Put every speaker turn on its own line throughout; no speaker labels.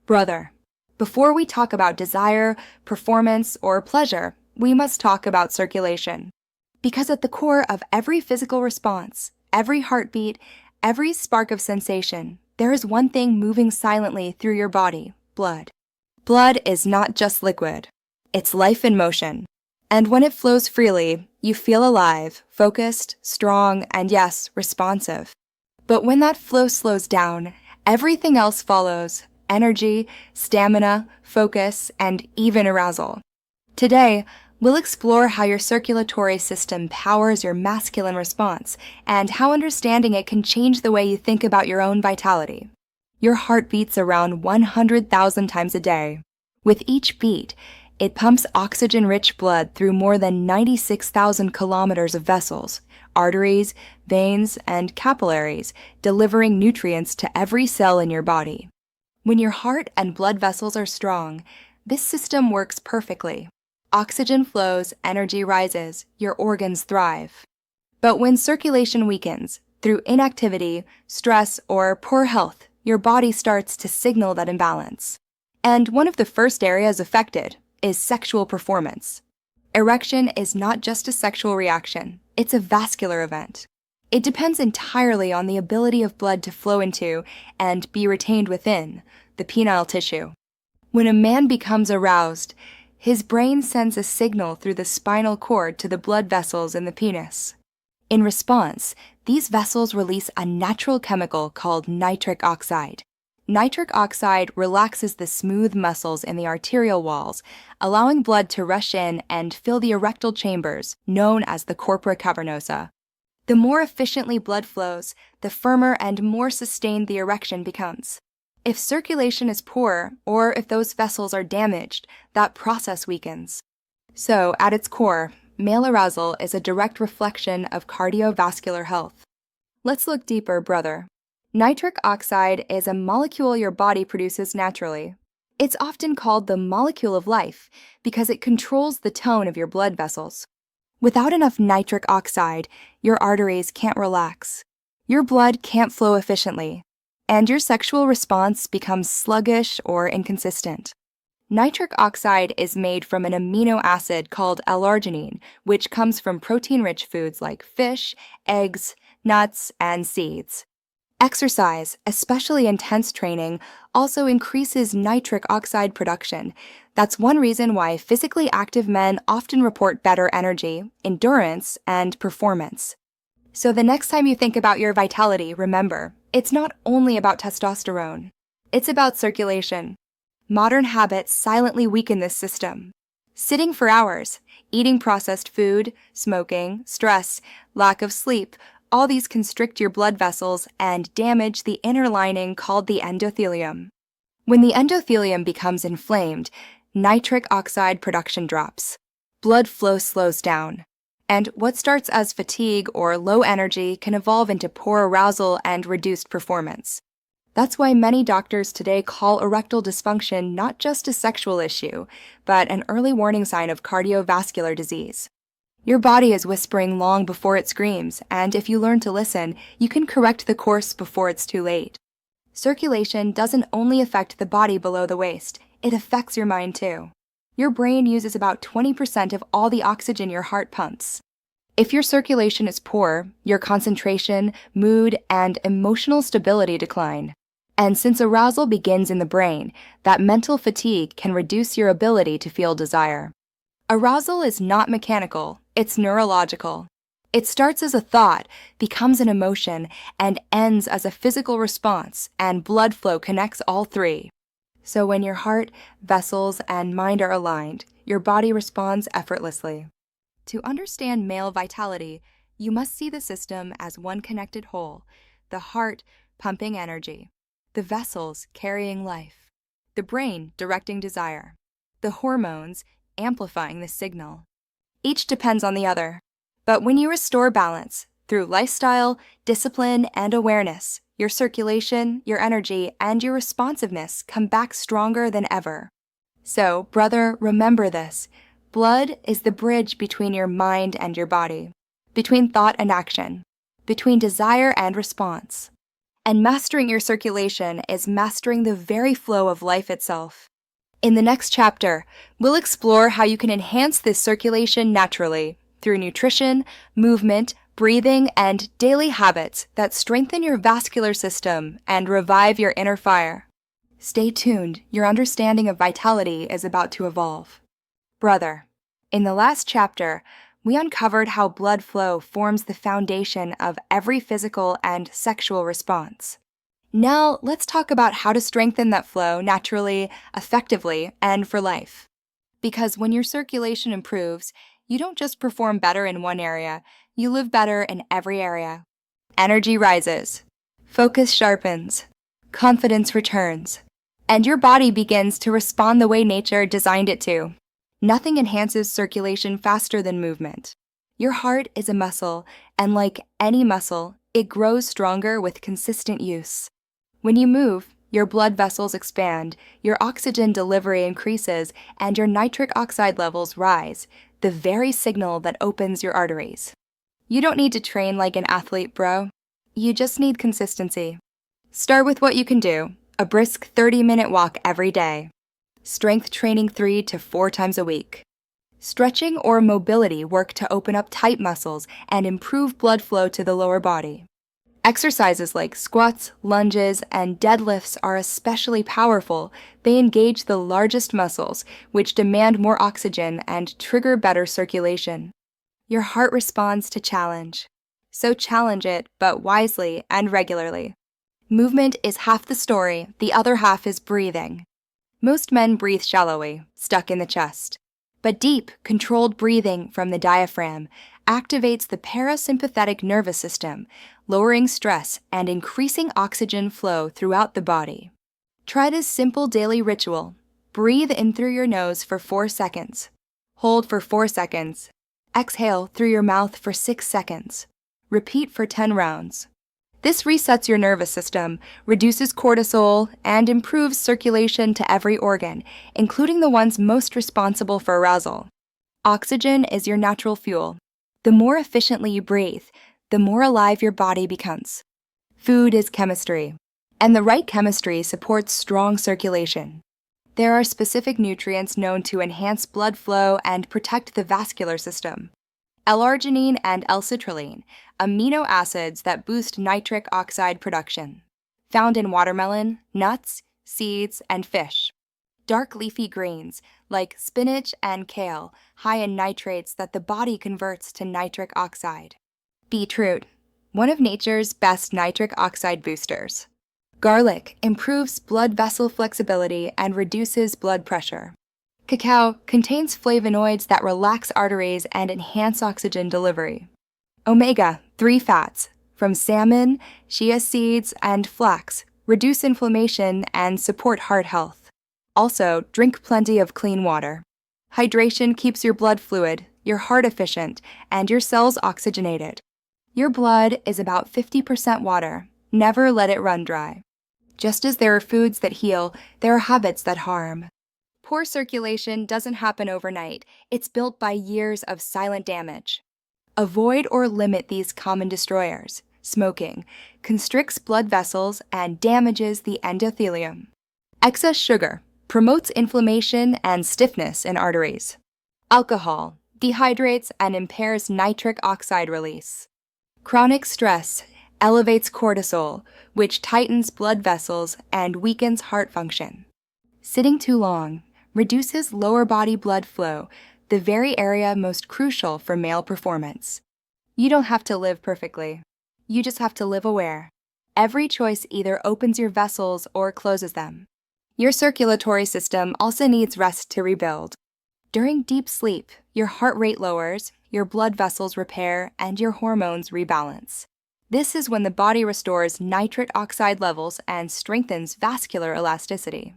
Brother, before we talk about desire, performance, or pleasure, we must talk about circulation. Because at the core of every physical response, every heartbeat, every spark of sensation, there is one thing moving silently through your body: blood. Blood is not just liquid. It's life in motion. And when it flows freely, you feel alive, focused, strong, and yes, responsive. But when that flow slows down, everything else follows: energy, stamina, focus, and even arousal. Today, we'll explore how your circulatory system powers your masculine response and how understanding it can change the way you think about your own vitality. Your heart beats around 100,000 times a day. With each beat, it pumps oxygen-rich blood through more than 96,000 kilometers of vessels, arteries, veins, and capillaries, delivering nutrients to every cell in your body. When your heart and blood vessels are strong, this system works perfectly. Oxygen flows, energy rises, your organs thrive. But when circulation weakens, through inactivity, stress, or poor health, your body starts to signal that imbalance. And one of the first areas affected is sexual performance. Erection is not just a sexual reaction, it's a vascular event. It depends entirely on the ability of blood to flow into and be retained within the penile tissue. When a man becomes aroused, his brain sends a signal through the spinal cord to the blood vessels in the penis. In response, these vessels release a natural chemical called nitric oxide. Nitric oxide relaxes the smooth muscles in the arterial walls, allowing blood to rush in and fill the erectile chambers, known as the corpora cavernosa. The more efficiently blood flows, the firmer and more sustained the erection becomes. If circulation is poor, or if those vessels are damaged, that process weakens. So, at its core, male arousal is a direct reflection of cardiovascular health. Let's look deeper, brother. Nitric oxide is a molecule your body produces naturally. It's often called the molecule of life because it controls the tone of your blood vessels. Without enough nitric oxide, your arteries can't relax. Your blood can't flow efficiently, and your sexual response becomes sluggish or inconsistent. Nitric oxide is made from an amino acid called L-arginine, which comes from protein-rich foods like fish, eggs, nuts, and seeds. Exercise, especially intense training, also increases nitric oxide production. That's one reason why physically active men often report better energy, endurance, and performance. So the next time you think about your vitality, remember, it's not only about testosterone. It's about circulation. Modern habits silently weaken this system. Sitting for hours, eating processed food, smoking, stress, lack of sleep, all these constrict your blood vessels and damage the inner lining called the endothelium. When the endothelium becomes inflamed, nitric oxide production drops. Blood flow slows down. And what starts as fatigue or low energy can evolve into poor arousal and reduced performance. That's why many doctors today call erectile dysfunction not just a sexual issue, but an early warning sign of cardiovascular disease. Your body is whispering long before it screams, and if you learn to listen, you can correct the course before it's too late. Circulation doesn't only affect the body below the waist, it affects your mind too. Your brain uses about 20% of all the oxygen your heart pumps. If your circulation is poor, your concentration, mood, and emotional stability decline. And since arousal begins in the brain, that mental fatigue can reduce your ability to feel desire. Arousal is not mechanical, it's neurological. It starts as a thought, becomes an emotion, and ends as a physical response, and blood flow connects all three. So when your heart, vessels, and mind are aligned, your body responds effortlessly. To understand male vitality, you must see the system as one connected whole: the heart pumping energy, the vessels carrying life, the brain directing desire, the hormones amplifying the signal. Each depends on the other. But when you restore balance through lifestyle, discipline, and awareness, your circulation, your energy, and your responsiveness come back stronger than ever. So, brother, remember this. Blood is the bridge between your mind and your body, between thought and action, between desire and response. And mastering your circulation is mastering the very flow of life itself. In the next chapter, we'll explore how you can enhance this circulation naturally through nutrition, movement, breathing, and daily habits that strengthen your vascular system and revive your inner fire. Stay tuned, your understanding of vitality is about to evolve. Brother, in the last chapter, we uncovered how blood flow forms the foundation of every physical and sexual response. Now, let's talk about how to strengthen that flow naturally, effectively, and for life. Because when your circulation improves, you don't just perform better in one area, you live better in every area. Energy rises, focus sharpens, confidence returns, and your body begins to respond the way nature designed it to. Nothing enhances circulation faster than movement. Your heart is a muscle, and like any muscle, it grows stronger with consistent use. When you move, your blood vessels expand, your oxygen delivery increases, and your nitric oxide levels rise, the very signal that opens your arteries. You don't need to train like an athlete, bro. You just need consistency. Start with what you can do, a brisk 30-minute walk every day. Strength training 3 to 4 times a week. Stretching or mobility work to open up tight muscles and improve blood flow to the lower body. Exercises like squats, lunges, and deadlifts are especially powerful. They engage the largest muscles, which demand more oxygen and trigger better circulation. Your heart responds to challenge. So challenge it, but wisely and regularly. Movement is half the story, the other half is breathing. Most men breathe shallowly, stuck in the chest. But deep, controlled breathing from the diaphragm activates the parasympathetic nervous system, lowering stress and increasing oxygen flow throughout the body. Try this simple daily ritual. Breathe in through your nose for 4 seconds. Hold for 4 seconds. Exhale through your mouth for 6 seconds. Repeat for 10 rounds. This resets your nervous system, reduces cortisol, and improves circulation to every organ, including the ones most responsible for arousal. Oxygen is your natural fuel. The more efficiently you breathe, the more alive your body becomes. Food is chemistry, and the right chemistry supports strong circulation. There are specific nutrients known to enhance blood flow and protect the vascular system. L-arginine and L-citrulline, amino acids that boost nitric oxide production. Found in watermelon, nuts, seeds, and fish. Dark leafy greens, like spinach and kale, high in nitrates that the body converts to nitric oxide. Beetroot, one of nature's best nitric oxide boosters. Garlic improves blood vessel flexibility and reduces blood pressure. Cacao contains flavonoids that relax arteries and enhance oxygen delivery. Omega-3 fats from salmon, chia seeds, and flax reduce inflammation and support heart health. Also, drink plenty of clean water. Hydration keeps your blood fluid, your heart efficient, and your cells oxygenated. Your blood is about 50% water. Never let it run dry. Just as there are foods that heal, there are habits that harm. Poor circulation doesn't happen overnight. It's built by years of silent damage. Avoid or limit these common destroyers. Smoking constricts blood vessels and damages the endothelium. Excess sugar promotes inflammation and stiffness in arteries. Alcohol dehydrates and impairs nitric oxide release. Chronic stress elevates cortisol, which tightens blood vessels and weakens heart function. Sitting too long reduces lower body blood flow, the very area most crucial for male performance. You don't have to live perfectly. You just have to live aware. Every choice either opens your vessels or closes them. Your circulatory system also needs rest to rebuild. During deep sleep, your heart rate lowers, your blood vessels repair, and your hormones rebalance. This is when the body restores nitric oxide levels and strengthens vascular elasticity.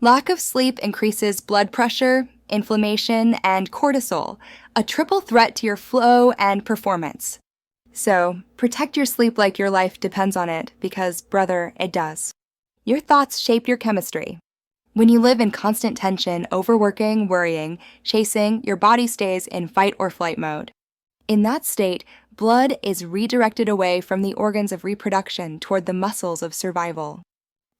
Lack of sleep increases blood pressure, inflammation, and cortisol, a triple threat to your flow and performance. So, protect your sleep like your life depends on it, because, brother, it does. Your thoughts shape your chemistry. When you live in constant tension, overworking, worrying, chasing, your body stays in fight or flight mode. In that state, blood is redirected away from the organs of reproduction toward the muscles of survival.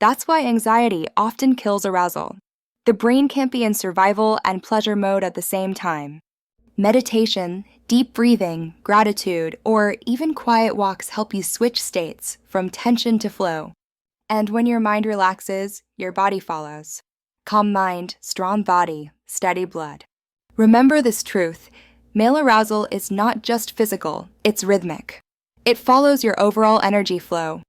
That's why anxiety often kills arousal. The brain can't be in survival and pleasure mode at the same time. Meditation, deep breathing, gratitude, or even quiet walks help you switch states from tension to flow. And when your mind relaxes, your body follows. Calm mind, strong body, steady blood. Remember this truth: male arousal is not just physical, it's rhythmic. It follows your overall energy flow.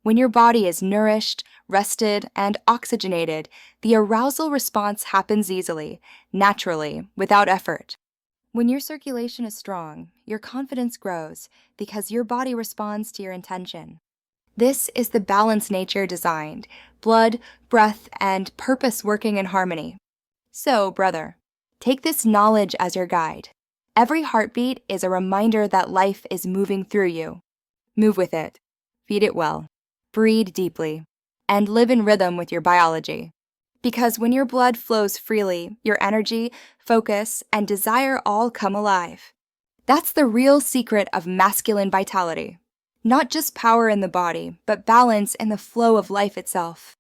When your body is nourished, rested, and oxygenated, the arousal response happens easily, naturally, without effort. When your circulation is strong, your confidence grows because your body responds to your intention. This is the balance nature designed: blood, breath, and purpose working in harmony. So, brother, take this knowledge as your guide. Every heartbeat is a reminder that life is moving through you. Move with it, feed it well, breathe deeply, and live in rhythm with your biology. Because when your blood flows freely, your energy, focus, and desire all come alive. That's the real secret of masculine vitality. Not just power in the body, but balance in the flow of life itself.